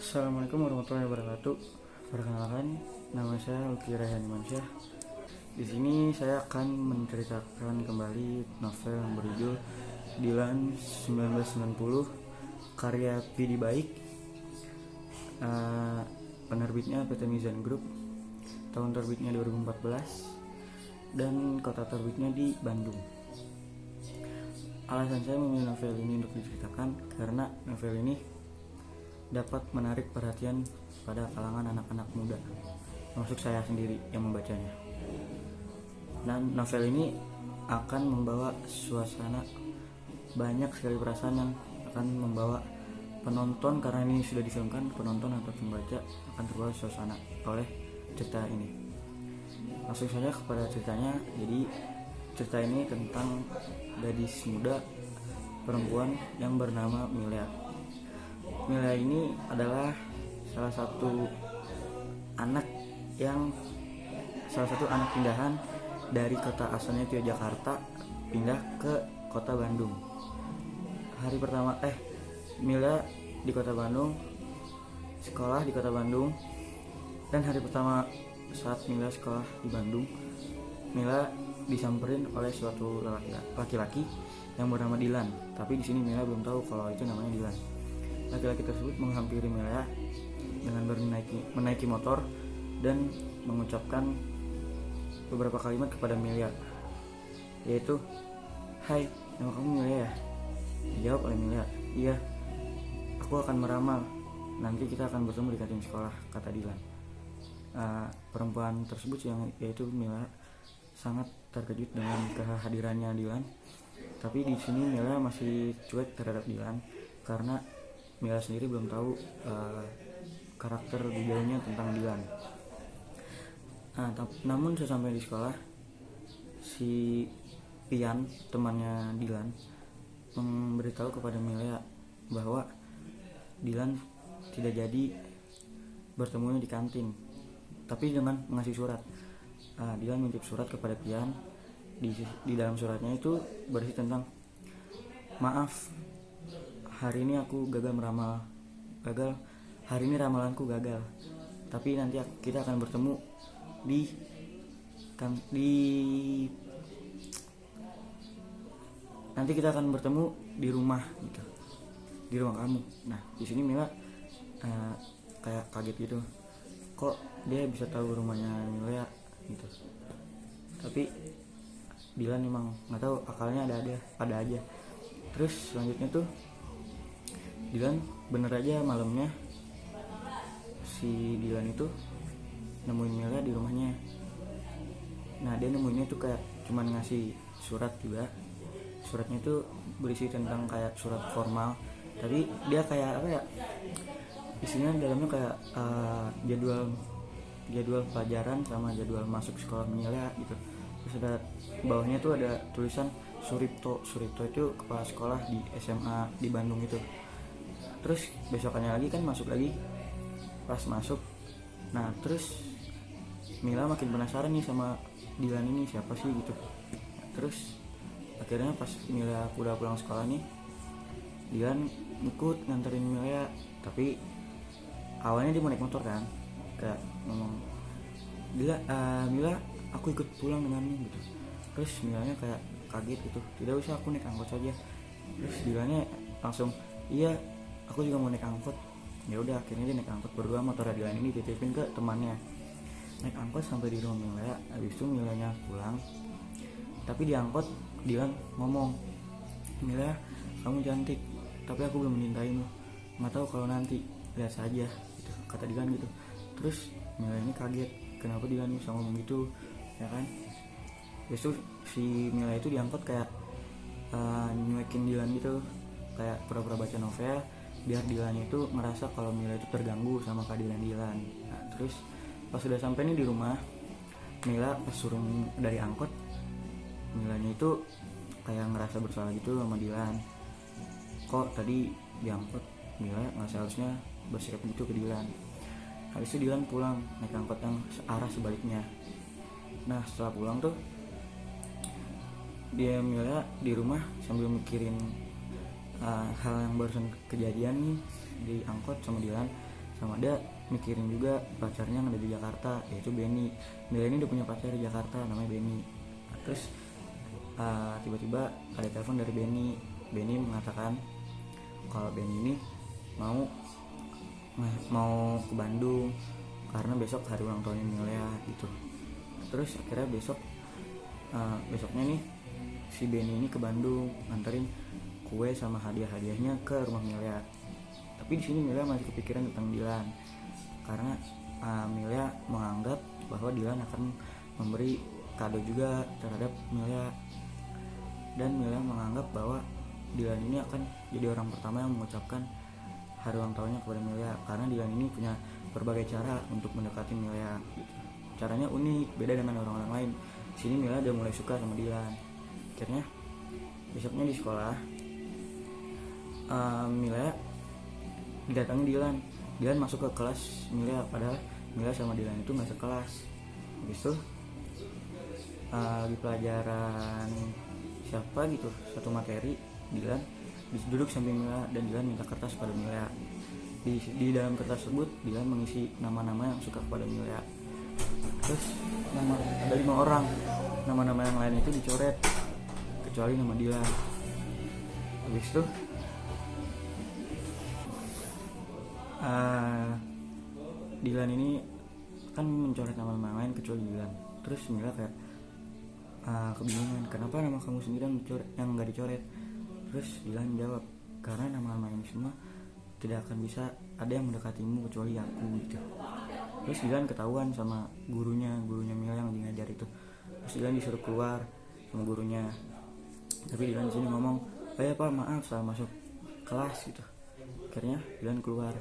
Assalamualaikum warahmatullahi wabarakatuh. Perkenalkan, nama saya Luki Rayhan Mansyah. Di sini saya akan menceritakan kembali novel yang berjudul Dilan 1990 karya Pidi Baik. Penerbitnya PT Mizan Group. Tahun terbitnya 2014 dan kota terbitnya di Bandung. Alasan saya memilih novel ini untuk diceritakan karena novel ini dapat menarik perhatian pada kalangan anak-anak muda, termasuk saya sendiri yang membacanya. Dan novel ini akan membawa suasana, banyak sekali perasaan yang akan membawa penonton, karena ini sudah difilmkan, penonton atau pembaca akan terbawa suasana oleh cerita ini. Langsung saja kepada ceritanya. Jadi cerita ini tentang gadis muda perempuan yang bernama Milea. Milea ini adalah salah satu anak pindahan dari kota asalnya itu Jakarta pindah ke kota Bandung. Milea di kota Bandung, sekolah di kota Bandung, dan hari pertama saat Milea sekolah di Bandung, Milea disamperin oleh suatu laki-laki yang bernama Dilan. Tapi di sini Milea belum tahu kalau itu namanya Dilan. Laki-laki tersebut menghampiri Milea dengan menaiki motor dan mengucapkan beberapa kalimat kepada Milea, yaitu, "Hai, nama kamu Milea ya?" Dijawab oleh Milea, "Iya, aku akan meramal. Nanti kita akan bertemu di kantin sekolah," kata Dilan. Perempuan tersebut yaitu Milea sangat terkejut dengan kehadirannya Dilan. Tapi di sini Milea masih cuek terhadap Dilan karena Milea sendiri belum tahu karakter detailnya tentang Dilan. Namun sesampai di sekolah, si Pian, temannya Dilan, memberitahu kepada Milea bahwa Dilan tidak jadi bertemu di kantin, tapi dengan mengasih surat. Dilan menitip surat kepada Pian. Di dalam suratnya itu berisi tentang, "Maaf, hari ini aku gagal. Hari ini ramalanku gagal. Tapi nanti kita akan bertemu di rumah gitu, di rumah kamu." Nah, di sini Mila kayak kaget gitu. Kok dia bisa tahu rumahnya Milea gitu. Tapi Dilan emang nggak tahu, akalnya ada aja. Terus selanjutnya tuh Dilan bener aja malamnya si Dilan itu nemuin Milea di rumahnya. Nah, dia nemuinnya tuh kayak cuman ngasih surat juga. Suratnya itu berisi tentang kayak surat formal, tapi dia kayak apa ya, isinya dalamnya kayak jadwal pelajaran sama jadwal masuk sekolah Milea gitu. Terus ada bawahnya tuh ada tulisan Suripto itu kepala sekolah di SMA di Bandung itu. Terus besokannya lagi kan masuk lagi. Pas masuk, nah terus Mila makin penasaran nih sama Dilan ini siapa sih gitu. Terus akhirnya pas Mila udah pulang sekolah nih, Dilan ikut nganterin Mila. Tapi awalnya dia mau naik motor kan, kayak ngomong, Mila, aku ikut pulang denganmu gitu. Terus Milanya kayak kaget gitu, "Tidak usah, aku naik angkot saja." Terus Dilannya langsung, "Iya, aku juga mau naik angkot." Ya udah, akhirnya dia naik angkot berdua. Motor Dilan ini dititipin ke temannya. Naik angkot sampai di rumah Milea. Habis itu Milanya pulang. Tapi di angkot Dilan ngomong, "Milea, kamu cantik, tapi aku belum mencintaimu. Nggak tahu kalau nanti, lihat saja," gitu, kata Dilan gitu. Terus Milea ini kaget, kenapa Dilan bisa ngomong gitu, ya kan? Terus si Milea itu diangkut kayak nyuekin Dilan gitu, kayak pura-pura baca novel biar Dilan itu ngerasa kalau Milea itu terganggu sama kehadiran Dilan. Nah, terus pas sudah sampai nih di rumah, Mila pas turun dari angkot, Milanya itu kayak ngerasa bersalah gitu sama Dilan. Kok tadi di angkot Mila nggak seharusnya bersikap gitu ke Dilan. Habis itu Dilan pulang naik angkot yang arah sebaliknya. Nah, setelah pulang tuh Mila di rumah sambil mikirin hal yang barusan kejadian nih di angkot sama Dilan. sama dia mikirin juga pacarnya yang ada di Jakarta, yaitu Benny. Mila ini udah punya pacar di Jakarta namanya Benny. Nah, terus tiba-tiba ada telepon dari Benny. Benny mengatakan kalau Benny ini mau ke Bandung karena besok hari ulang tahunnya Mila gitu. Terus akhirnya besoknya nih si Benny ini ke Bandung nganterin kue sama hadiah-hadiahnya ke rumah Mila. Tapi di sini Mila masih kepikiran tentang Dilan karena Mila menganggap bahwa Dilan akan memberi kado juga terhadap Mila, dan Mila menganggap bahwa Dilan ini akan jadi orang pertama yang mengucapkan hari ulang tahunnya kepada Mila, karena Dilan ini punya berbagai cara untuk mendekati Mila. Caranya unik, beda dengan orang-orang lain. Di sini Mila udah mulai suka sama Dilan. Akhirnya besoknya di sekolah Mila didatangi Dilan. Dilan masuk ke kelas Mila, padahal Mila sama Dilan itu nggak sekelas. Habis itu lagi pelajaran siapa gitu, satu materi, Dilan duduk samping Mila dan Dilan minta kertas pada Mila. Di dalam kertas tersebut Dilan mengisi nama-nama yang suka kepada Mila. Terus ada 5 orang, nama-nama yang lain itu dicoret kecuali nama Dilan. Habis itu Dilan ini kan mencoret nama-nama yang lain kecuali Dilan. Terus Mila kayak kebingungan, kenapa nama kamu sendiri yang nggak dicoret? Terus Dilan jawab, karena nama-nama ini semua tidak akan bisa ada yang mendekatimu kecuali aku gitu. Terus Dilan ketahuan sama gurunya Mila yang ngajar itu. Terus Dilan disuruh keluar sama gurunya. Tapi Dilan di sini ngomong, Pak maaf salah masuk kelas gitu. Akhirnya Dilan keluar.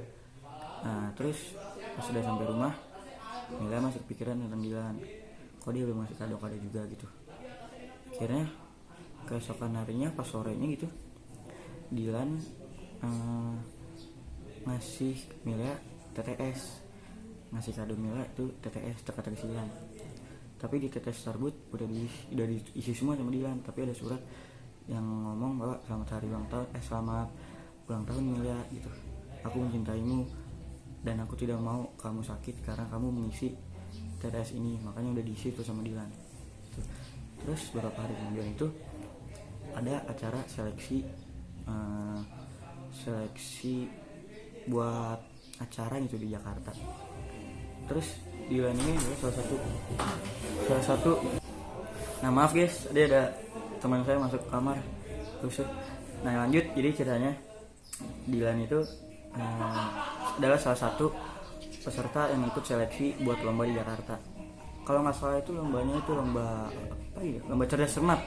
Nah terus pas sudah sampai rumah, Mila masih kepikiran tentang Dilan. Kok dia belum ngasih kado-kado juga gitu. Akhirnya keesokan harinya pas sorenya gitu, Dilan ngasih Mila TTS, ngasih kado Mila itu TTS, teka-teki silang. Tapi di TTS tersebut udah diisi semua sama Dilan, tapi ada surat yang ngomong bahwa selamat ulang tahun Mila gitu. Aku mencintaimu dan aku tidak mau kamu sakit karena kamu mengisi TTS ini, makanya udah diisi tuh sama Dilan. Terus beberapa hari kemudian itu ada acara seleksi buat acara gitu di Jakarta. Terus Dilan ini adalah salah satu. Nah maaf guys, ada teman saya masuk kamar terus. Nah lanjut, jadi ceritanya Dilan itu adalah salah satu peserta yang ikut seleksi buat lomba di Jakarta. Kalau nggak salah itu lombanya itu lomba cerdas cermat.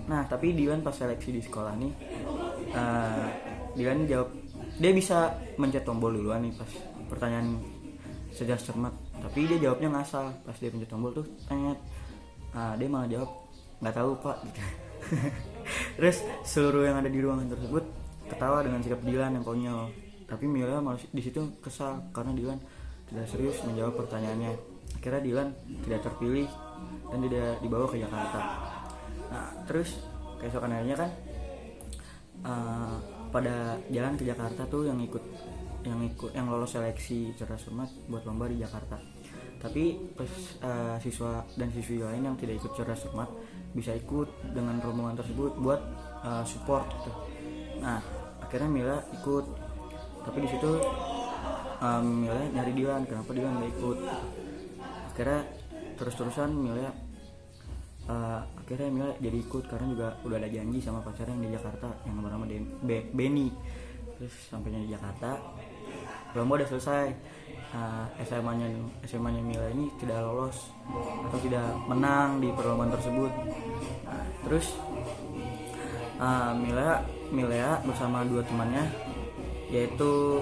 Nah tapi Dilan pas seleksi di sekolah nih, Dilan jawab, dia bisa mencet tombol duluan nih pas pertanyaan cerdas cermat, tapi dia jawabnya ngasal. Pas dia pencet tombol tuh tanya, dia malah jawab nggak tahu pak gitu. Terus seluruh yang ada di ruangan tersebut ketawa dengan sikap Dilan yang konyol. Tapi Mila malah di situ kesal karena Dilan tidak serius menjawab pertanyaannya. Akhirnya Dilan tidak terpilih dan tidak dibawa ke Jakarta. Nah terus keesokan harinya kan pada jalan ke Jakarta tuh yang lolos seleksi cerdas cermat buat lomba di Jakarta. Tapi siswa dan siswi lain yang tidak ikut cerdas cermat bisa ikut dengan rombongan tersebut buat support gitu. Nah akhirnya Mila ikut, tapi di situ Mila nyari Dilan, kenapa Dilan nggak ikut. Akhirnya terus-terusan Mila jadi ikut karena juga udah ada janji sama pacarnya yang di Jakarta yang bernama Benny. Terus sampainya di Jakarta, lomba udah selesai. SMA-nya Mila ini tidak lolos atau tidak menang di perlombaan tersebut. Nah, terus Mila bersama 2 temannya, yaitu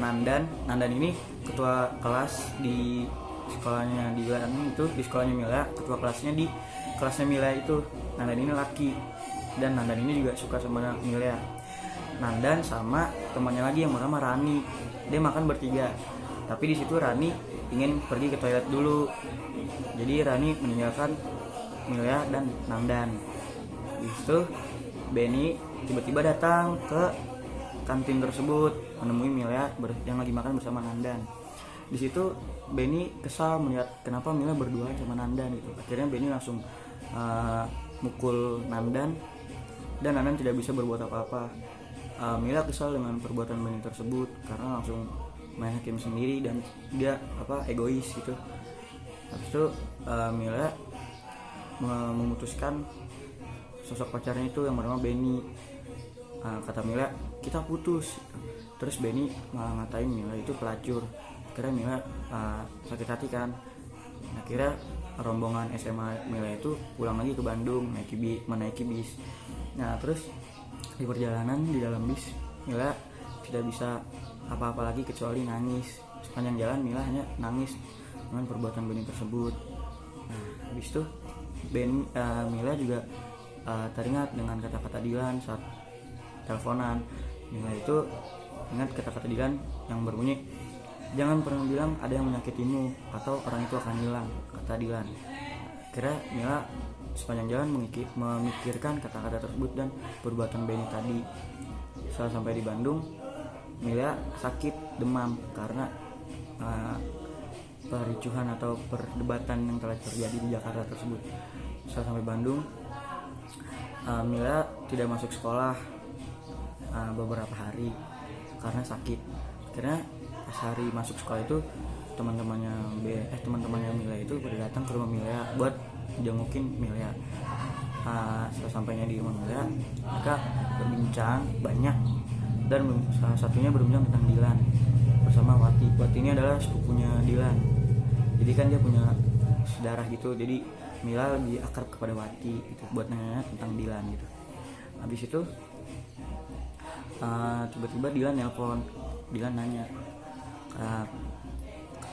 Nandan ini ketua kelas di sekolahnya Dilan itu, di sekolahnya Mila, ketua kelasnya di kelasnya Mila itu. Nandan ini laki dan Nandan ini juga suka sama Mila. Nandan sama temannya lagi yang bernama Rani, dia makan bertiga. Tapi di situ Rani ingin pergi ke toilet dulu, jadi Rani meninggalkan Mila dan Nandan. Di situ Benny tiba-tiba datang ke kantin tersebut menemui Milea yang lagi makan bersama Nandan. Di situ Benny kesal melihat kenapa Milea berdua sama Nandan gitu. Akhirnya Benny langsung mukul Nandan dan Nandan tidak bisa berbuat apa-apa. Milea kesal dengan perbuatan Benny tersebut karena langsung main hakim sendiri dan dia egois gitu. Habis itu Milea memutuskan sosok pacarnya itu yang bernama Benny. Kata Milea, kita putus. Terus Benny malah ngatain Milea itu pelacur. Akhirnya Milea sakit hati kan. Akhirnya rombongan SMA Milea itu pulang lagi ke Bandung menaiki bis. Nah terus di perjalanan di dalam bis Milea tidak bisa apa-apa lagi kecuali nangis. Sepanjang jalan Milea hanya nangis dengan perbuatan Benny tersebut. Nah habis itu Milea juga teringat dengan kata-kata Dilan saat teleponan. Milea itu ingat kata-kata Dilan yang berbunyi, jangan pernah bilang ada yang menyakitimu atau orang itu akan hilang, kata Dilan. Akhirnya Milea sepanjang jalan memikirkan kata-kata tersebut dan perbuatan Benny tadi. Setelah sampai di Bandung, Milea sakit demam karena kericuhan atau perdebatan yang telah terjadi di Jakarta tersebut. Setelah sampai Bandung, Milea tidak masuk sekolah beberapa hari karena sakit. Akhirnya pas hari masuk sekolah itu teman-temannya Milea itu pada datang ke rumah Milea buat jengukin Milea. Setelah sampainya di rumah Milea, mereka berbincang banyak dan salah satunya berbincang tentang Dilan bersama Wati. Wati ini adalah sepupunya Dilan. Jadi kan dia punya saudara gitu. Jadi Milea lebih akrab kepada Wati gitu buat nanya tentang Dilan gitu. Habis itu tiba-tiba Dilan nelpon. Dilan nanya,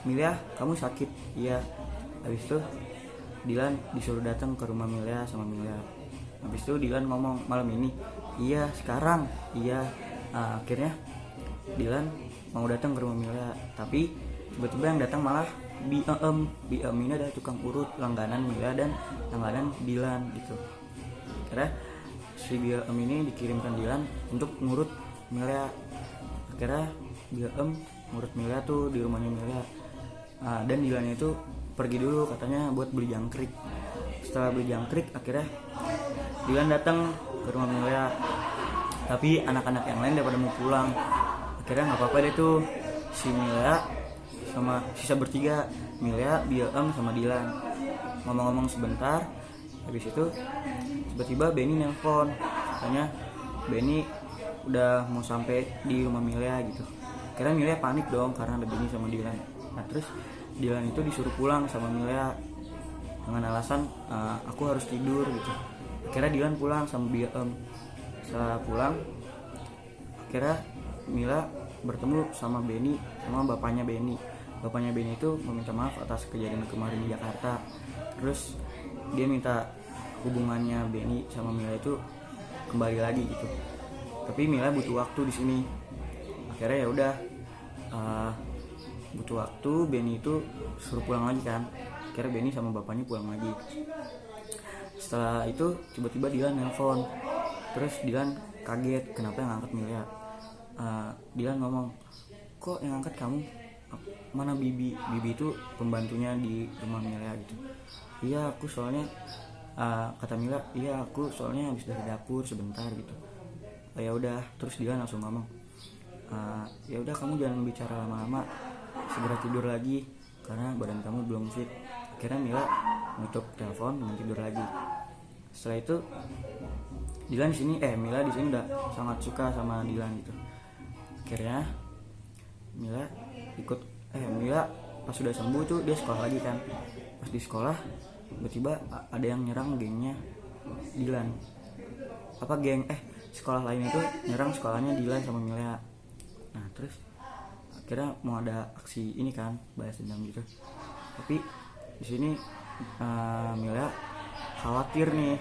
Milea kamu sakit? Iya. Habis itu Dilan disuruh datang ke rumah Milea sama Milea. Habis itu Dilan ngomong, malam ini? Iya sekarang. Iya. Akhirnya Dilan mau datang ke rumah Milea, tapi tiba-tiba yang datang malah BM ini adalah tukang urut langganan Milea dan langganan Dilan gitu. Akhirnya si BM ini dikirimkan Dilan untuk ngurut Milea. Akhirnya BM ngurut Milea tuh di rumahnya Milea. Dan Dilan itu pergi dulu katanya buat beli jangkrik. Setelah beli jangkrik akhirnya Dilan datang ke rumah Milea, tapi anak-anak yang lain daripada mau pulang. Akhirnya nggak apa-apa deh tuh si Milea sama sisa bertiga, Milea, BM sama Dilan ngomong-ngomong sebentar. Habis itu tiba-tiba Benny nelpon, katanya Benny udah mau sampai di rumah Milea gitu. Akhirnya Milea panik dong karena ada Benny sama Dilan. Nah terus Dilan itu disuruh pulang sama Milea dengan alasan aku harus tidur gitu. Akhirnya Dilan pulang sama BM. Setelah pulang akhirnya Milea bertemu sama Benny sama bapaknya Benny. Bapaknya Benny itu meminta maaf atas kejadian kemarin di Jakarta. Terus dia minta hubungannya Benny sama Milea itu kembali lagi gitu. Tapi Milea butuh waktu di sini. Akhirnya ya udah butuh waktu, Benny itu suruh pulang lagi kan. Akhirnya Benny sama bapaknya pulang lagi. Setelah itu tiba-tiba Dilan nelpon. Terus Dilan kaget kenapa yang angkat Milea. Dilan ngomong, kok yang angkat kamu? Mana Bibi? Bibi itu pembantunya di rumah Milea gitu. Iya aku soalnya kata Milea, iya aku soalnya habis dari dapur sebentar gitu. Ya udah, terus Dilan langsung ngomong, ya udah kamu jangan bicara lama-lama, segera tidur lagi karena badan kamu belum fit. Akhirnya Milea nutup telepon dan tidur lagi. Setelah itu Milea di sini udah sangat suka sama Dilan gitu. Akhirnya Milea pas sudah sembuh tuh dia sekolah lagi kan. Pas di sekolah tiba-tiba ada yang nyerang gengnya Dilan. Sekolah lain itu nyerang sekolahnya Dilan sama Milea. Nah terus akhirnya mau ada aksi ini kan, balas dendam gitu. Tapi di sini Milea khawatir nih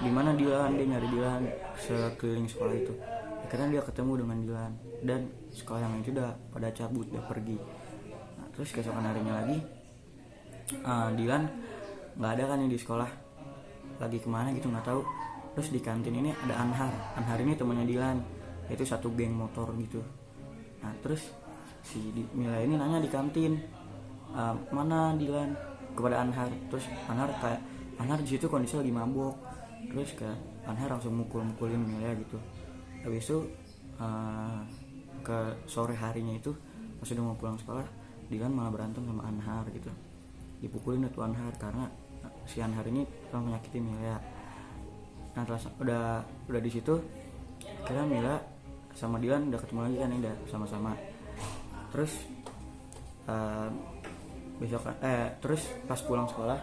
di mana Dilan. Dia nyari Dilan sekeliling sekolah itu. Akhirnya dia ketemu dengan Dilan dan sekolah yang itu udah pada cabut, udah pergi. Nah, terus keesokan harinya lagi Dilan nggak ada kan di sekolah, lagi kemana gitu nggak tahu. Terus di kantin ini ada Anhar ini temannya Dilan. itu satu geng motor gitu. Nah terus si Mila ini nanya di kantin, mana Dilan, kepada Anhar. Terus Anhar di situ kondisi lagi mabok. Terus kayak Anhar langsung mukulin Mila gitu. Habis itu ke sore harinya itu pas udah mau pulang sekolah, Dilan malah berantem sama Anhar gitu. Dipukulin tuh Anhar karena si Anhar ini telah menyakiti Mila. Nah udah di situ kira Mila sama Dilan udah ketemu lagi kan, udah sama-sama. Terus terus pas pulang sekolah,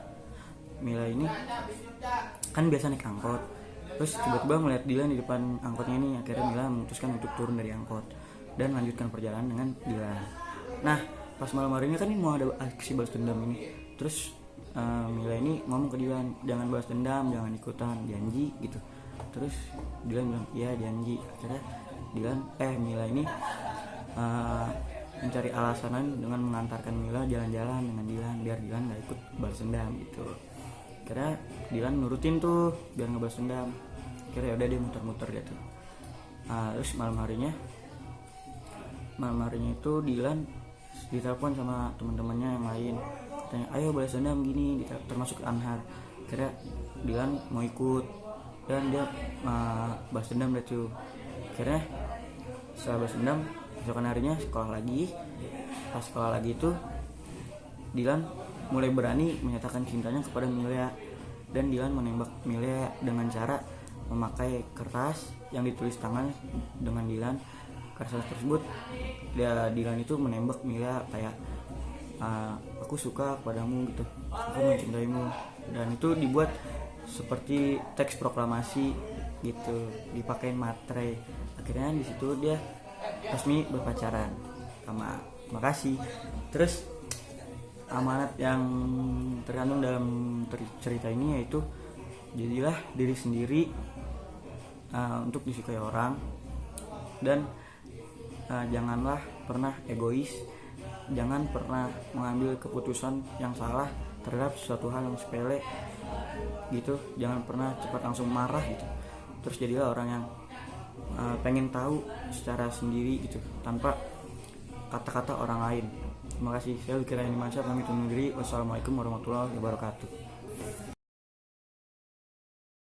Mila ini kan biasa naik angkot. Terus tiba-tiba ngeliat Dilan di depan angkotnya ini, akhirnya Mila memutuskan untuk turun dari angkot dan lanjutkan perjalanan dengan Dilan. Nah pas malam harinya kan ini mau ada aksi balas dendam ini. Terus Mila ini ngomong ke Dilan, jangan balas dendam, jangan ikutan, janji gitu. Terus Dilan bilang iya janji. Akhirnya Mila ini mencari alasan dengan mengantarkan Mila jalan-jalan dengan Dilan biar Dilan gak ikut balas dendam gitu. Karena Dilan nurutin tuh biar gak balas dendam. Akhirnya udah dia muter-muter gitu. Terus malam harinya itu Dilan ditelepon sama teman-temannya yang lain, katanya ayo balas dendam gini, termasuk Anhar. Akhirnya Dilan mau ikut dan dia balas dendam deh tuh. Akhirnya setelah balas dendam, besokan harinya sekolah lagi. Pas sekolah lagi itu Dilan mulai berani menyatakan cintanya kepada Mila, dan Dilan menembak Mila dengan cara memakai kertas yang ditulis tangan dengan Dilan. Kertas tersebut Dilan itu menembak Mila kayak aku suka padamu gitu, aku mencintaimu, dan itu dibuat seperti teks proklamasi gitu, dipakein materai. Akhirnya di situ dia resmi berpacaran sama. Makasih. Terus amanat yang terkandung dalam cerita ini yaitu jadilah diri sendiri untuk disukai orang, dan janganlah pernah egois, jangan pernah mengambil keputusan yang salah terhadap suatu hal yang sepele gitu, jangan pernah cepat langsung marah gitu. Terus jadilah orang yang pengen tahu secara sendiri gitu, tanpa kata-kata orang lain. Terima kasih. Saya Lukira Indimansyah, pamit undur diri. Wassalamualaikum warahmatullahi wabarakatuh.